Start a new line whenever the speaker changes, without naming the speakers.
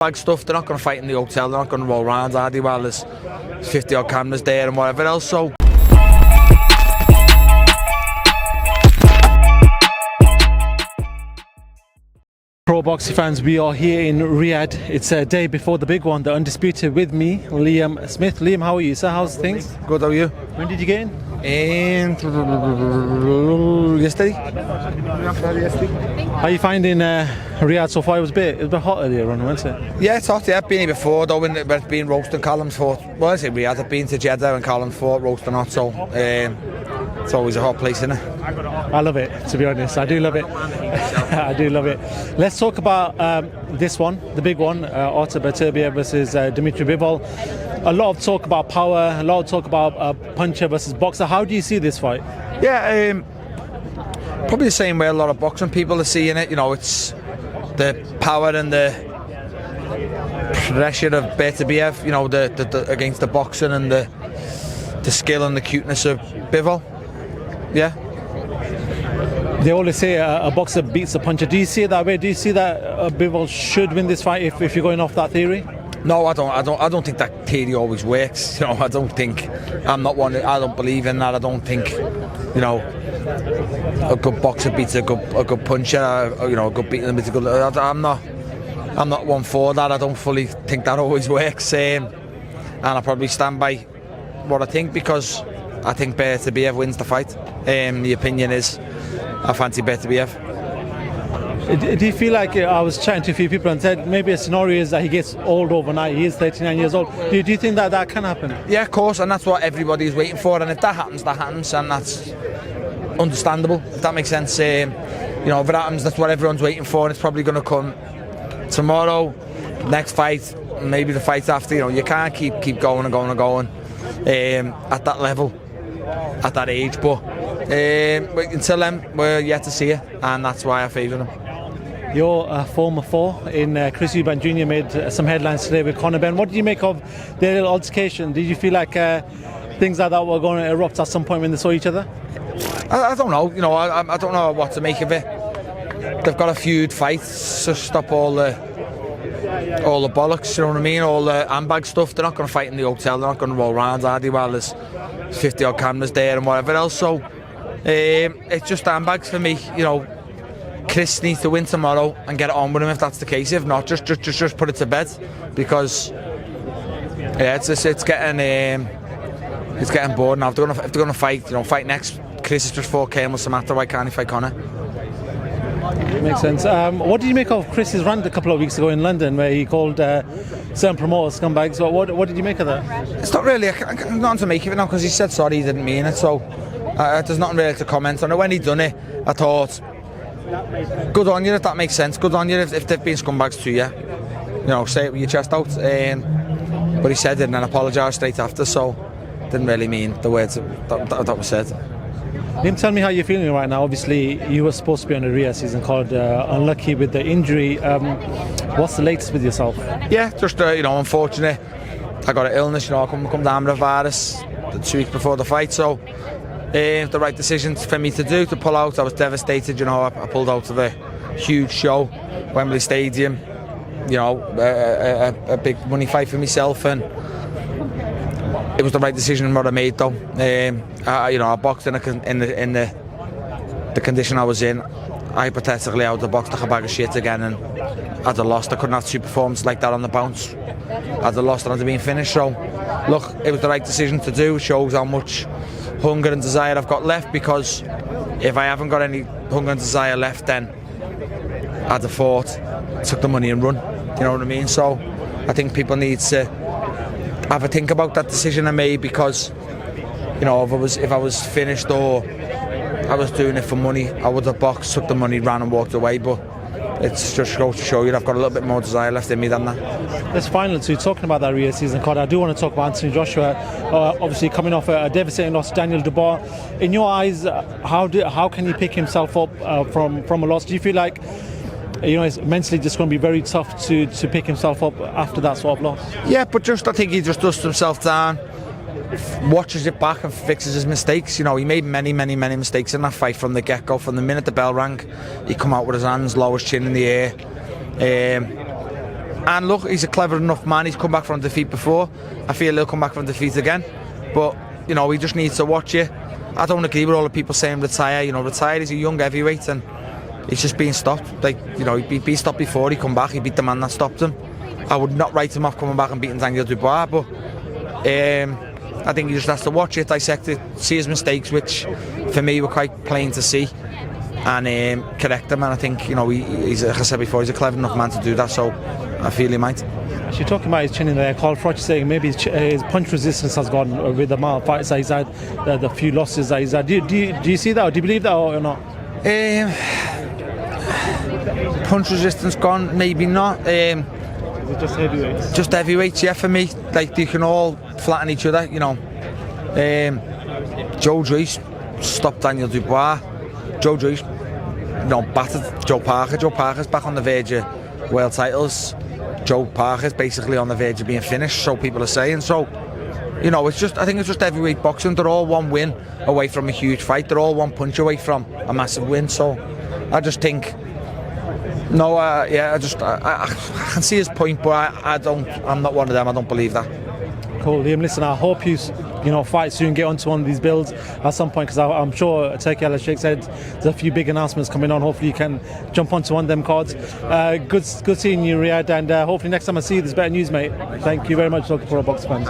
Bag stuff. They're not going to fight in the hotel. They're not going to roll around, are they? While there's 50 odd cameras there and whatever else. So.
Pro boxing fans, we are here in Riyadh. It's a day before the big one, the Undisputed, with me, Liam Smith. Liam, how are you, sir? How's things?
Good, how are you?
When did you get in?
Yesterday.
How are you finding Riyadh so far? It was a bit hot earlier on, wasn't it?
Yeah, it's hot. Yeah, I've been here before, though, when it's been roasting columns for. Well, I say Riyadh. I've been to Jeddah and columns for roasting hot, so it's always a hot place, isn't it?
I love it, to be honest. I do love it. I do love it. Let's talk about this one, the big one, Artur Beterbiev versus Dmitry Bivol. A lot of talk about power, a lot of talk about puncher versus boxer. How do you see this fight?
Yeah, probably the same way a lot of boxing people are seeing it. You know, it's the power and the pressure of Beterbiev, you know, the against the boxing, and the skill and the cuteness of Bivol. Yeah.
They always say a boxer beats a puncher. Do you see it that way? Do you see that Bivol should win this fight if you're going off that theory?
No, I don't think that theory always works. You know, I don't think. I'm not one. I don't believe in that. I don't think, you know, a good boxer beats a good puncher. You know, a good beating beats a good. I'm not one for that. I don't fully think that always works. And I probably stand by what I think, because I think Beterbiev wins the fight. The opinion is, I fancy Beterbiev.
Do you feel like, I was chatting to a few people and said maybe a scenario is that he gets old overnight? He is 39 years old. Do you think that can happen?
Yeah, of course, and that's what everybody's waiting for. And if that happens, and that's understandable. If that makes sense. You know, if it happens, that's what everyone's waiting for, and it's probably going to come tomorrow, next fight, maybe the fight after. You know, you can't keep going and going and going at that level, at that age. But until then, we're yet to see it, and that's why I favour him.
Your former foe in Chris Eubank Jr. made some headlines today with Conor Benn. What did you make of their little altercation? Did you feel like things like that were going to erupt at some point when they saw each other?
I don't know. You know, I don't know what to make of it. They've got a feud fight to stop all the bollocks. You know what I mean? All the handbag stuff. They're not going to fight in the hotel. They're not going to roll around, are they? While there's 50 odd cameras there and whatever else. So it's just handbags for me. You know, Chris needs to win tomorrow and get it on with him if that's the case. If not, just put it to bed, because yeah, it's getting bored now. If they're going to fight, you know, fight next. Chris is just 4K. What's the matter? Why can't he fight Conor?
Makes sense. What did you make of Chris's rant a couple of weeks ago in London, where he called certain promoters scumbags? What did you make of that? It's
not really. Nothing to make of it now, because he said sorry, he didn't mean it. So there's nothing really to comment on it. When he done it, I thought, good on you, if that makes sense. Good on you if they've been scumbags to you. You know, say it with your chest out. But he said it and then apologised straight after, so didn't really mean the words that was said.
Liam, tell me how you're feeling right now. Obviously, you were supposed to be on a Riyadh season card, unlucky with the injury. What's the latest with yourself? Yeah,
just you know, unfortunate. I got an illness. You know, I come down with a virus 2 weeks before the fight, so the right decision for me to do, to pull out. I was devastated. You know, I pulled out of a huge show, Wembley Stadium. You know, a big money fight for myself, and it was the right decision what I made, though. You know, I boxed in the condition I was in. Hypothetically, I would have boxed like a bag of shit again, and I'd have lost. I couldn't have two performances like that on the bounce. I'd have lost and I'd have been finished. So, look, it was the right decision to do. It shows how much hunger and desire I've got left, because if I haven't got any hunger and desire left, then I'd have fought, took the money and run. You know what I mean? So, I think people need to have a think about that decision I made, because, you know, if I was finished or I was doing it for money, I would have boxed, took the money, ran and walked away. But it's just goes to show you I've got a little bit more desire left in me than that.
Let's finally, talking about that Riyadh season card, I do want to talk about Anthony Joshua, obviously coming off a devastating loss to Daniel Dubois. In your eyes, how can he pick himself up from a loss? Do you feel like, you know, it's mentally just going to be very tough to pick himself up after that sort of loss? Yeah, but I think he just dusts himself down, watches it back and fixes his mistakes. You know, he made many mistakes in that fight from the get-go. From the minute the bell rang, he come out with his hands low, his chin in the air.
And look, he's a clever enough man. He's come back from defeat before. I feel he'll come back from defeat again. But, you know, he just needs to watch it. I don't agree with all the people saying retire. You know, retire, he's a young heavyweight and he's just being stopped. Like, you know, he'd be stopped before he come back. He beat the man that stopped him. I would not write him off coming back and beating Daniel Dubois, but I think he just has to watch it, dissect it, see his mistakes, which for me were quite plain to see, and correct them. And I think, you know, he's, like I said before, he's a clever enough man to do that, so I feel he might.
Actually, talking about his chin in there, Carl Froch saying maybe his punch resistance has gone with the amount of fights that he's had, the few losses that he's had. Do you see that, or do you believe that, or not?
Punch resistance gone, maybe not.
Is it just heavyweights?
Just heavyweights, yeah, for me. Like, they can all flatten each other, you know. Joe Joyce stopped Daniel Dubois. Joe Joyce, you know, battered Joe Parker. Joe Parker's back on the verge of world titles. Joe Parker's basically on the verge of being finished, so people are saying. So, you know, I think it's just heavyweight boxing. They're all one win away from a huge fight. They're all one punch away from a massive win. So, I just think, no, I can see his point, but I'm not one of them. I don't believe that.
Cool, Liam. Listen, I hope you fight soon, get onto one of these builds at some point, because I'm sure Turki Al-Sheikh said there's a few big announcements coming on. Hopefully you can jump onto one of them cards. Good seeing you, Riyadh, and hopefully next time I see you there's better news, mate. Thank you very much, Dr. Pro Box fans.